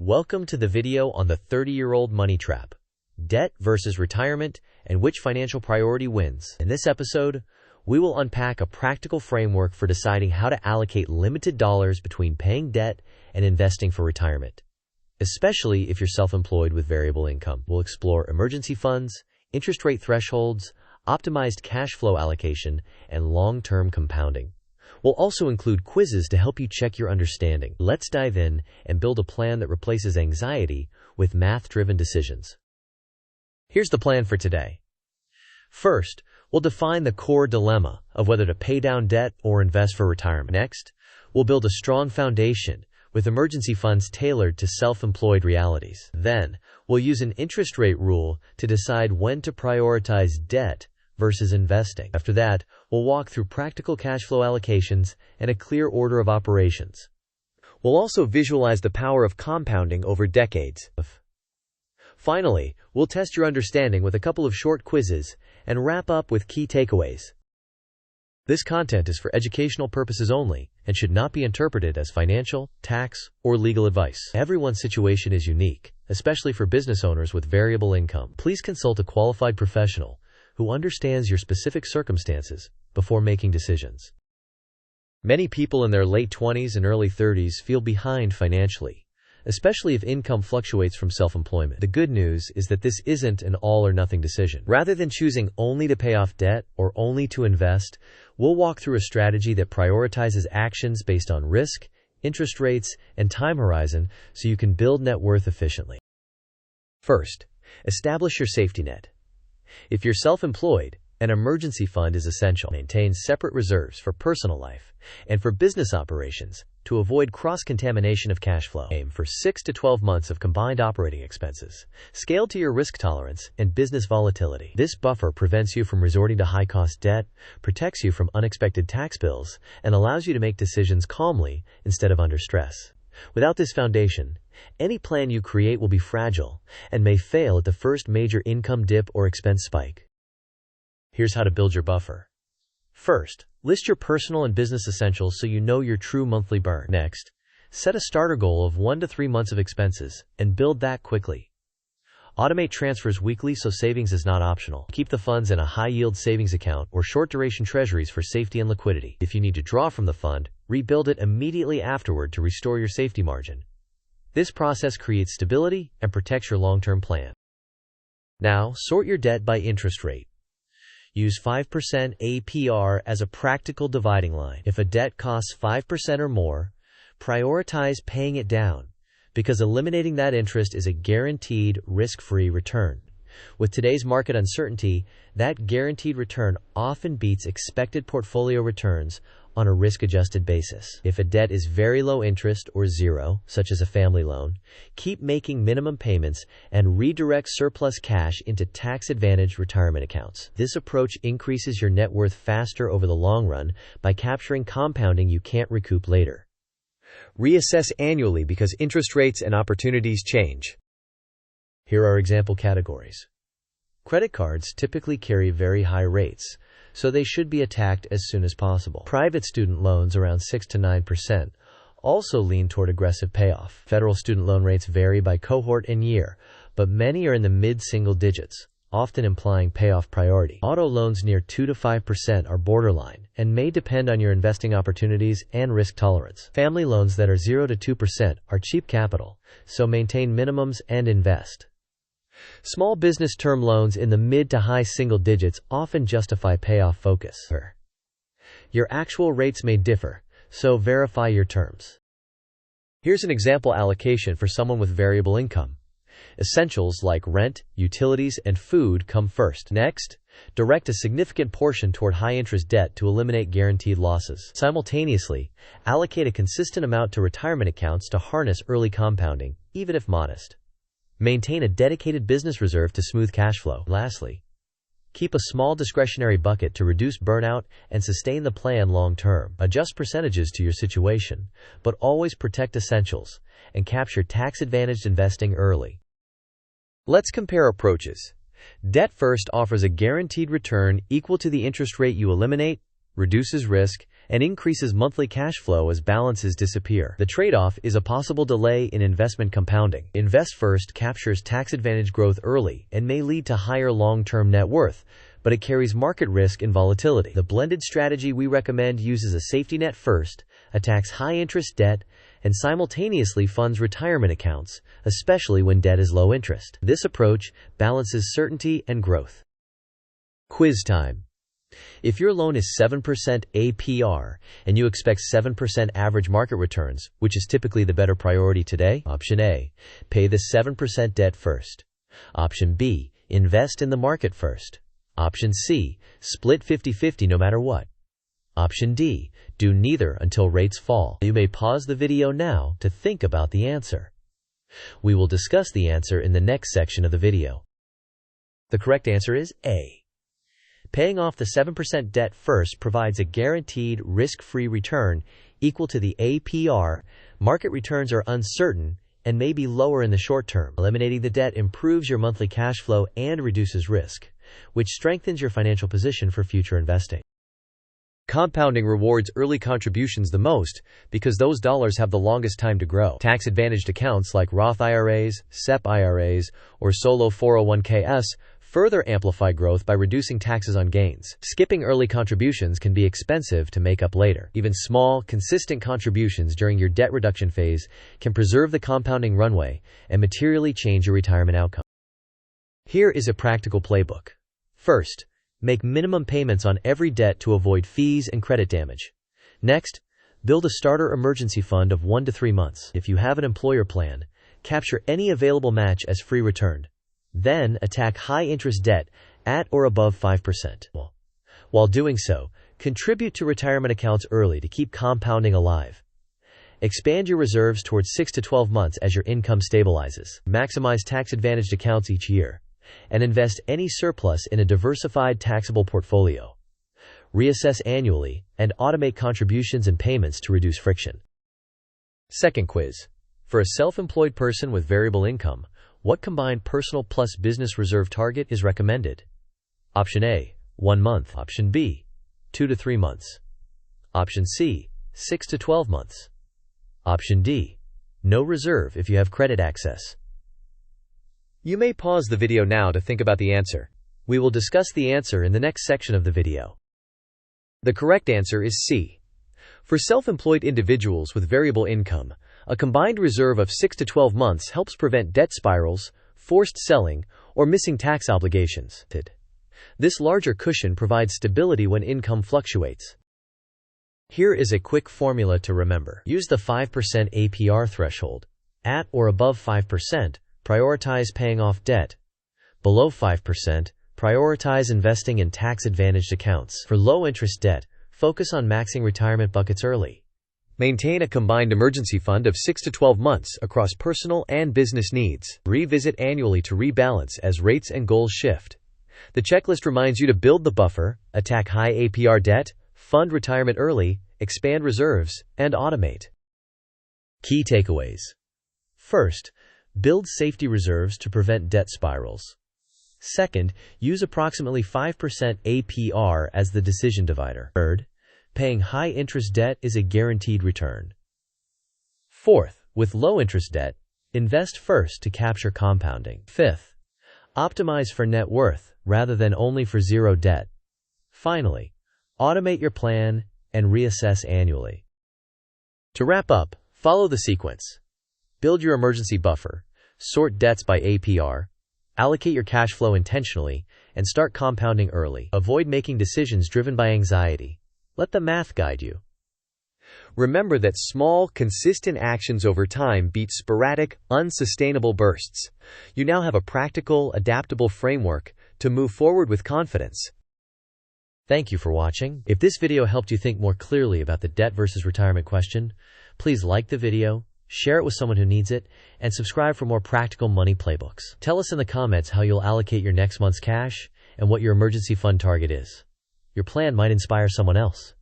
Welcome to the video on the 30-year-old money trap, debt versus retirement, and which financial priority wins. In this episode, we will unpack a practical framework for deciding how to allocate limited dollars between paying debt and investing for retirement, especially if you're self-employed with variable income. We'll explore emergency funds, interest rate thresholds, optimized cash flow allocation, and long-term compounding. We'll also include quizzes to help you check your understanding. Let's dive in and build a plan that replaces anxiety with math-driven decisions. Here's the plan for today. First, we'll define the core dilemma of whether to pay down debt or invest for retirement. Next, we'll build a strong foundation with emergency funds tailored to self-employed realities. Then, we'll use an interest rate rule to decide when to prioritize debt versus investing. After that, we'll walk through practical cash flow allocations and a clear order of operations. We'll also visualize the power of compounding over decades. Finally, we'll test your understanding with a couple of short quizzes and wrap up with key takeaways. This content is for educational purposes only and should not be interpreted as financial, tax, or legal advice. Everyone's situation is unique, especially for business owners with variable income. Please consult a qualified professional who understands your specific circumstances before making decisions. Many people in their late 20s and early 30s feel behind financially, especially if income fluctuates from self-employment. The good news is that this isn't an all-or-nothing decision. Rather than choosing only to pay off debt or only to invest, we'll walk through a strategy that prioritizes actions based on risk, interest rates, and time horizon so you can build net worth efficiently. First, establish your safety net. If you're self-employed, an emergency fund is essential. Maintain separate reserves for personal life and for business operations to avoid cross-contamination of cash flow. Aim for 6 to 12 months of combined operating expenses, scaled to your risk tolerance and business volatility. This buffer prevents you from resorting to high-cost debt, protects you from unexpected tax bills, and allows you to make decisions calmly instead of under stress. Without this foundation, any plan you create will be fragile and may fail at the first major income dip or expense spike. Here's how to build your buffer. First, list your personal and business essentials so you know your true monthly burn. Next, set a starter goal of 1 to 3 months of expenses and build that quickly. Automate transfers weekly so savings is not optional. Keep the funds in a high-yield savings account or short-duration treasuries for safety and liquidity. If you need to draw from the fund, rebuild it immediately afterward to restore your safety margin. This process creates stability and protects your long-term plan. Now, sort your debt by interest rate. Use 5% APR as a practical dividing line. If a debt costs 5% or more, prioritize paying it down, because eliminating that interest is a guaranteed risk-free return. With today's market uncertainty, that guaranteed return often beats expected portfolio returns on a risk-adjusted basis. If a debt is very low interest or zero, such as a family loan, keep making minimum payments and redirect surplus cash into tax-advantaged retirement accounts. This approach increases your net worth faster over the long run by capturing compounding you can't recoup later. Reassess annually because interest rates and opportunities change. Here are example categories. Credit cards typically carry very high rates, so they should be attacked as soon as possible. Private student loans, around 6 to 9%, also lean toward aggressive payoff. Federal student loan rates vary by cohort and year, but many are in the mid-single digits, often implying payoff priority. Auto loans near 2 to 5% are borderline and may depend on your investing opportunities and risk tolerance. Family loans that are 0 to 2% are cheap capital, so maintain minimums and invest. Small business term loans in the mid to high single digits often justify payoff focus. Your actual rates may differ, so verify your terms. Here's an example allocation for someone with variable income. Essentials like rent, utilities, and food come first. Next, direct a significant portion toward high-interest debt to eliminate guaranteed losses. Simultaneously, allocate a consistent amount to retirement accounts to harness early compounding, even if modest. Maintain a dedicated business reserve to smooth cash flow. Lastly, keep a small discretionary bucket to reduce burnout and sustain the plan long-term. Adjust percentages to your situation, but always protect essentials and capture tax-advantaged investing early. Let's compare approaches. Debt first offers a guaranteed return equal to the interest rate you eliminate, reduces risk, and increases monthly cash flow as balances disappear. The trade-off is a possible delay in investment compounding. Invest first captures tax-advantage growth early and may lead to higher long-term net worth, but it carries market risk and volatility. The blended strategy we recommend uses a safety net first, attacks high-interest debt, and simultaneously funds retirement accounts, especially when debt is low interest. This approach balances certainty and growth. Quiz time. If your loan is 7% APR and you expect 7% average market returns, which is typically the better priority today? Option A, pay the 7% debt first. Option B, invest in the market first. Option C, split 50-50 no matter what. Option D, do neither until rates fall. You may pause the video now to think about the answer. We will discuss the answer in the next section of the video. The correct answer is A. Paying off the 7% debt first provides a guaranteed risk-free return equal to the APR. Market returns are uncertain and may be lower in the short term. Eliminating the debt improves your monthly cash flow and reduces risk, which strengthens your financial position for future investing. Compounding rewards early contributions the most because those dollars have the longest time to grow. Tax-advantaged accounts like Roth IRAs, SEP IRAs, or solo 401ks further amplify growth by reducing taxes on gains. Skipping early contributions can be expensive to make up later. Even small, consistent contributions during your debt reduction phase can preserve the compounding runway and materially change your retirement outcome. Here is a practical playbook. First, make minimum payments on every debt to avoid fees and credit damage. Next, build a starter emergency fund of 1 to 3 months. If you have an employer plan, capture any available match as free returned. Then attack high-interest debt at or above 5%. While doing so, contribute to retirement accounts early to keep compounding alive. Expand your reserves towards 6 to 12 months as your income stabilizes. Maximize tax-advantaged accounts each year, and invest any surplus in a diversified taxable portfolio. Reassess annually and automate contributions and payments to reduce friction. Second quiz. For a self-employed person with variable income, what combined personal plus business reserve target is recommended? Option A, 1 month. Option B, 2 to 3 months. Option C, 6 to 12 months. Option D, no reserve if you have credit access. You may pause the video now to think about the answer. We will discuss the answer in the next section of the video. The correct answer is C. For self-employed individuals with variable income, a combined reserve of 6 to 12 months helps prevent debt spirals, forced selling, or missing tax obligations. This larger cushion provides stability when income fluctuates. Here is a quick formula to remember. Use the 5% APR threshold. At or above 5%, prioritize paying off debt. Below 5%, prioritize investing in tax-advantaged accounts. For low-interest debt, focus on maxing retirement buckets early. Maintain a combined emergency fund of 6 to 12 months across personal and business needs. Revisit annually to rebalance as rates and goals shift. The checklist reminds you to build the buffer, attack high APR debt, fund retirement early, expand reserves, and automate. Key takeaways. First, build safety reserves to prevent debt spirals. Second, use approximately 5% APR as the decision divider. Third, paying high-interest debt is a guaranteed return. Fourth, with low-interest debt, invest first to capture compounding. Fifth, optimize for net worth rather than only for zero debt. Finally, automate your plan and reassess annually. To wrap up, follow the sequence. Build your emergency buffer, sort debts by APR, allocate your cash flow intentionally, and start compounding early. Avoid making decisions driven by anxiety. Let the math guide you. Remember that small, consistent actions over time beat sporadic, unsustainable bursts. You now have a practical, adaptable framework to move forward with confidence. Thank you for watching. If this video helped you think more clearly about the debt versus retirement question, please like the video, share it with someone who needs it, and subscribe for more practical money playbooks. Tell us in the comments how you'll allocate your next month's cash and what your emergency fund target is. Your plan might inspire someone else.